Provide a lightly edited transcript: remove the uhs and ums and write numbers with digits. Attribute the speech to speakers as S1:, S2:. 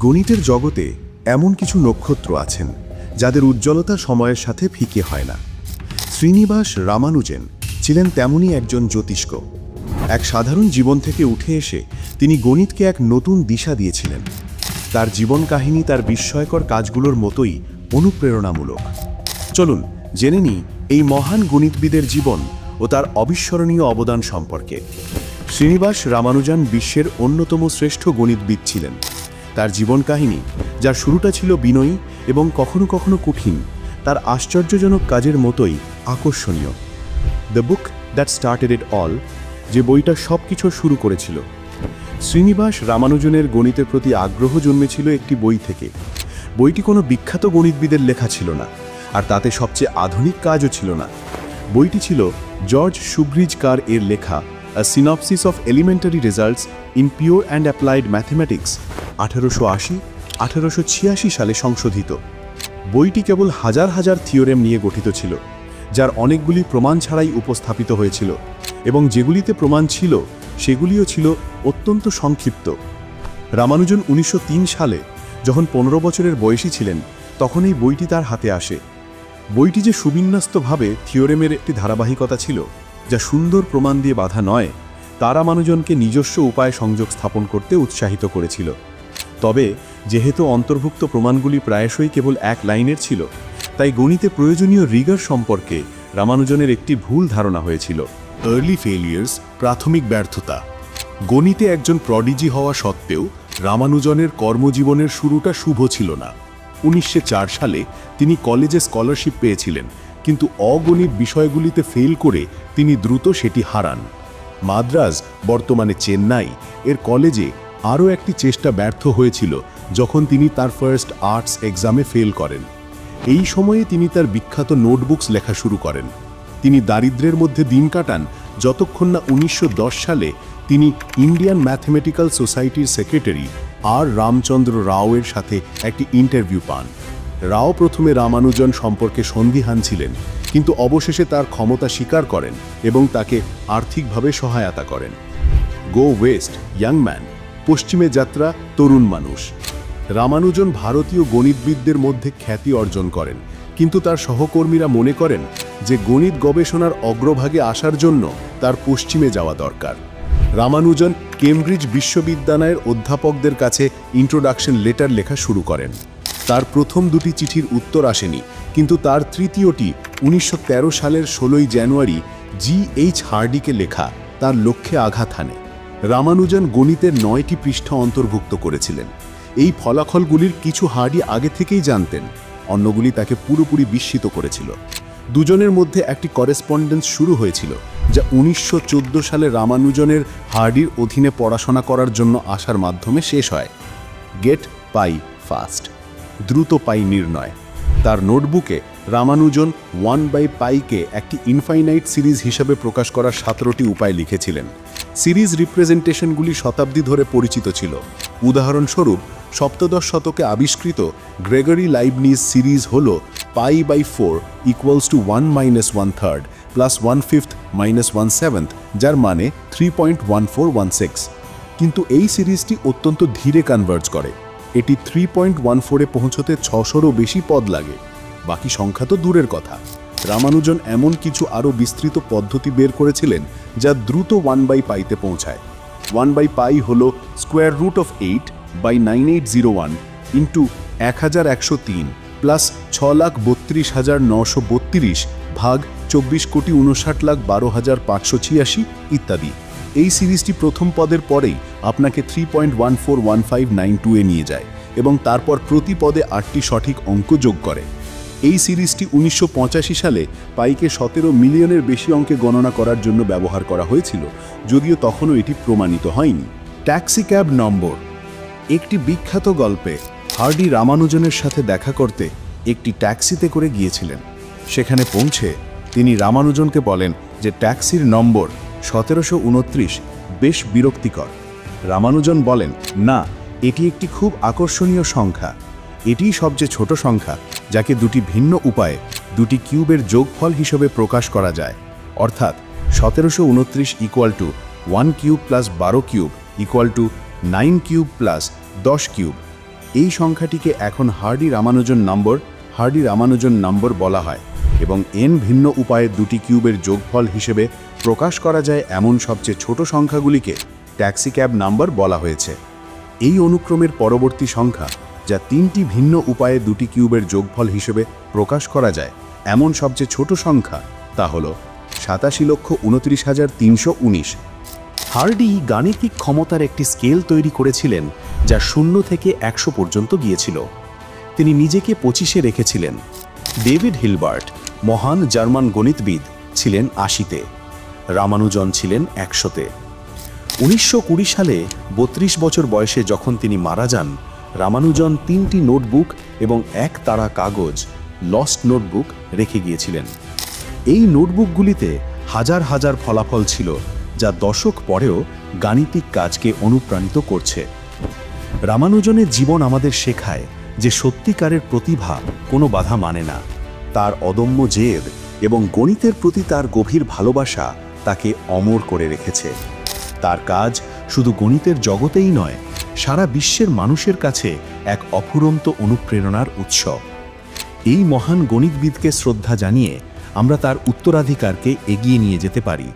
S1: গণিতের জগতে এমন কিছু নক্ষত্র আছেন যাদের উজ্জ্বলতা সময়ের সাথে ফিকে হয় না। শ্রীনিবাস রামানুজন ছিলেন তেমনই একজন জ্যোতিষ্ক। এক সাধারণ জীবন থেকে উঠে এসে তিনি গণিতকে এক নতুন দিশা দিয়েছিলেন। তার জীবন কাহিনী তার বিস্ময়কর কাজগুলোর মতোই অনুপ্রেরণামূলক। চলুন জেনে নিই এই মহান গণিতবিদের জীবন ও তার অবিস্মরণীয় অবদান সম্পর্কে। শ্রীনিবাস রামানুজন বিশ্বের অন্যতম শ্রেষ্ঠ গণিতবিদ ছিলেন। তার জীবন কাহিনী, যার শুরুটা ছিল বিনয়ী এবং কখনো কখনো কঠিন, তার আশ্চর্যজনক কাজের মতোই আকর্ষণীয়। The book that started it all, যে বইটা সব কিছু শুরু করেছিল। শ্রীনিবাস রামানুজনের গণিতের প্রতি আগ্রহ জন্মেছিল একটি বই থেকে। বইটি কোনো বিখ্যাত গণিতবিদের লেখা ছিল না, আর তাতে সবচেয়ে আধুনিক কাজও ছিল না। বইটি ছিল জর্জ শুভ্রিজকার এর লেখা A Synopsis of Elementary Results in Pure and Applied Mathematics, 1880-1886 সালে সংশোধিত। বইটি কেবল হাজার হাজার থিওরেম নিয়ে গঠিত ছিল, যার অনেকগুলি প্রমাণ ছাড়াই উপস্থাপিত হয়েছিল, এবং যেগুলিতে প্রমাণ ছিল সেগুলিও ছিল অত্যন্ত সংক্ষিপ্ত। রামানুজন 1903 সালে যখন 15 বছরের বয়সী ছিলেন, তখন এই বইটি তার হাতে আসে। বইটি যে সুবিন্যস্তভাবে থিওরেমের একটি ধারাবাহিকতা ছিল, যা সুন্দর প্রমাণ দিয়ে বাঁধা নয়, তা রামানুজনকে নিজস্ব উপায়ে সংযোগ স্থাপন করতে উৎসাহিত করেছিল। তবে যেহেতু অন্তর্ভুক্ত প্রমাণগুলি প্রায়শই কেবল এক লাইনের ছিল, তাই গণিতে প্রয়োজনীয় রিগার সম্পর্কে রামানুজনের একটি ভুল ধারণা হয়েছিল।
S2: আর্লি ফেলিয়ার্স, প্রাথমিক ব্যর্থতা। গণিতে একজন প্রডিজি হওয়া সত্ত্বেও রামানুজনের কর্মজীবনের শুরুটা শুভ ছিল না। 1904 সালে তিনি কলেজে স্কলারশিপ পেয়েছিলেন, কিন্তু অগণিত বিষয়গুলিতে ফেল করে তিনি দ্রুত সেটি হারান। মাদ্রাজ, বর্তমানে চেন্নাই এর কলেজে আরও একটি চেষ্টা ব্যর্থ হয়েছিল যখন তিনি তার ফার্স্ট আর্টস এক্সামে ফেল করেন। এই সময়ে তিনি তার বিখ্যাত নোটবুকস লেখা শুরু করেন। তিনি দারিদ্র্যের মধ্যে দিন কাটান যতক্ষণ না 1910 সালে তিনি ইন্ডিয়ান ম্যাথমেটিক্যাল সোসাইটির সেক্রেটারি আর রামচন্দ্র রাওয়ের সাথে একটি ইন্টারভিউ পান। রাও প্রথমে রামানুজন সম্পর্কে সন্দিহান ছিলেন, কিন্তু অবশেষে তার ক্ষমতা স্বীকার করেন এবং তাকে আর্থিকভাবে সহায়তা করেন। গো ওয়েস্ট, ইয়াং ম্যান, পশ্চিমে যাত্রা, তরুণ মানুষ। রামানুজন ভারতীয় গণিতবিদদের মধ্যে খ্যাতি অর্জন করেন, কিন্তু তার সহকর্মীরা মনে করেন যে গণিত গবেষণার অগ্রভাগে আসার জন্য তার পশ্চিমে যাওয়া দরকার। রামানুজন কেমব্রিজ বিশ্ববিদ্যালয়ের অধ্যাপকদের কাছে ইন্ট্রোডাকশন লেটার লেখা শুরু করেন। তার প্রথম দুটি চিঠির উত্তর আসেনি, কিন্তু তার তৃতীয়টি 1913 সালের 16 জানুয়ারি G.H. হার্ডিকে লেখা তার লক্ষ্যে আঘাত হানে। রামানুজন গণিতের 9টি পৃষ্ঠা অন্তর্ভুক্ত করেছিলেন। এই ফলাফলগুলির কিছু হার্ডি আগে থেকেই জানতেন, অন্যগুলি তাকে পুরোপুরি বিস্মিত করেছিল। দুজনের মধ্যে একটি করেসপন্ডেন্স শুরু হয়েছিল, যা 1914 সালে রামানুজনের হার্ডির অধীনে পড়াশোনা করার জন্য আসার মাধ্যমে শেষ হয়। গেট পাই ফাস্ট, দ্রুত পাই নির্ণয়। তার নোটবুকে রামানুজন 1/π-কে একটি ইনফাইনাইট সিরিজ হিসাবে প্রকাশ করার 17টি উপায় লিখেছিলেন। সিরিজ রিপ্রেজেন্টেশনগুলি শতাব্দী ধরে পরিচিত ছিল। উদাহরণস্বরূপ, সপ্তদশ শতকে আবিষ্কৃত গ্রেগরি লাইবনিজ সিরিজ হল π/4 = 1 - 1/3 + 1/5 - 1/7, যার মানে 3.1416। কিন্তু এই সিরিজটি অত্যন্ত ধীরে কনভার্জ করে। এটি 3.14-এ পৌঁছতে 600-রও বেশি পদ লাগে। বাকি সংখ্যা তো দূরের কথা। রামানুজন এমন কিছু আরও বিস্তৃত পদ্ধতি বের করেছিলেন যা দ্রুত 1/π-তে পৌঁছায়। 1/π হল √8/9801 × 1103 + 6,32,932 ভাগ 24,59,12,586 ইত্যাদি। এই সিরিজটি প্রথম পদের পরেই আপনাকে 3.141592-এ নিয়ে যায় এবং তারপর প্রতি পদে 8টি সঠিক অঙ্ক যোগ করে। এই সিরিজটি 1985 সালে পাইকে 17 মিলিয়নের বেশি অঙ্কে গণনা করার জন্য ব্যবহার করা হয়েছিল, যদিও তখনও এটি প্রমাণিত হয়নি। ট্যাক্সি ক্যাব নম্বর। একটি বিখ্যাত গল্পে হার্ডি রামানুজনের সাথে দেখা করতে একটি ট্যাক্সিতে করে গিয়েছিলেন। সেখানে পৌঁছে তিনি রামানুজনকে বলেন যে ট্যাক্সির নম্বর 1729 বেশ বিরক্তিকর। রামানুজন বলেন, না, এটি একটি খুব আকর্ষণীয় সংখ্যা। এটিই সবচেয়ে ছোট সংখ্যা যাকে দুটি ভিন্ন উপায়ে দুটি কিউবের যোগফল হিসেবে প্রকাশ করা যায়, অর্থাৎ 1729 = 1 কিউব + 12 কিউব = 9 কিউব + 10 কিউব। এই সংখ্যাটিকে এখন হার্ডি রামানুজন নম্বর বলা হয় এবং n ভিন্ন উপায়ে দুটি কিউবের যোগফল হিসেবে প্রকাশ করা যায় এমন সবচেয়ে ছোট সংখ্যাগুলিকে ট্যাক্সিক্যাব নাম্বার বলা হয়েছে। এই অনুক্রমের পরবর্তী সংখ্যা, যা 3টি ভিন্ন উপায়ে দুটি কিউবের যোগফল হিসেবে প্রকাশ করা যায় এমন সবচেয়ে ছোট সংখ্যা, তা হল 87,29,319।
S3: হার্ডি গাণিতিক ক্ষমতার একটি স্কেল তৈরি করেছিলেন যা 0 থেকে 100 পর্যন্ত গিয়েছিল। তিনি নিজেকে 25-এ রেখেছিলেন। ডেভিড হিলবার্ট, মহান জার্মান গণিতবিদ, ছিলেন 80-তে। রামানুজন ছিলেন 100-তে। 1920 সালে 32 বছর বয়সে যখন তিনি মারা যান, রামানুজন 3টি নোটবুক এবং 1 তাড়া কাগজ, লস্ট নোটবুক, রেখে গিয়েছিলেন। এই নোটবুকগুলিতে হাজার হাজার ফলাফল ছিল, যা দশক পরেও গাণিতিক কাজকে অনুপ্রাণিত করছে। রামানুজনের জীবন আমাদের শেখায় যে সত্যিকারের প্রতিভা কোনো বাধা মানে না। তার অদম্য জেদ এবং গণিতের প্রতি তার গভীর ভালোবাসা তাকে অমর করে রেখেছে। তার কাজ শুধু গণিতের জগতেই নয়, সারা বিশ্বের মানুষের কাছে এক অফুরন্ত অনুপ্রেরণার উৎস। এই মহান গণিতবিদকে শ্রদ্ধা জানিয়ে আমরা তার উত্তরাধিকারকে এগিয়ে নিয়ে যেতে পারি।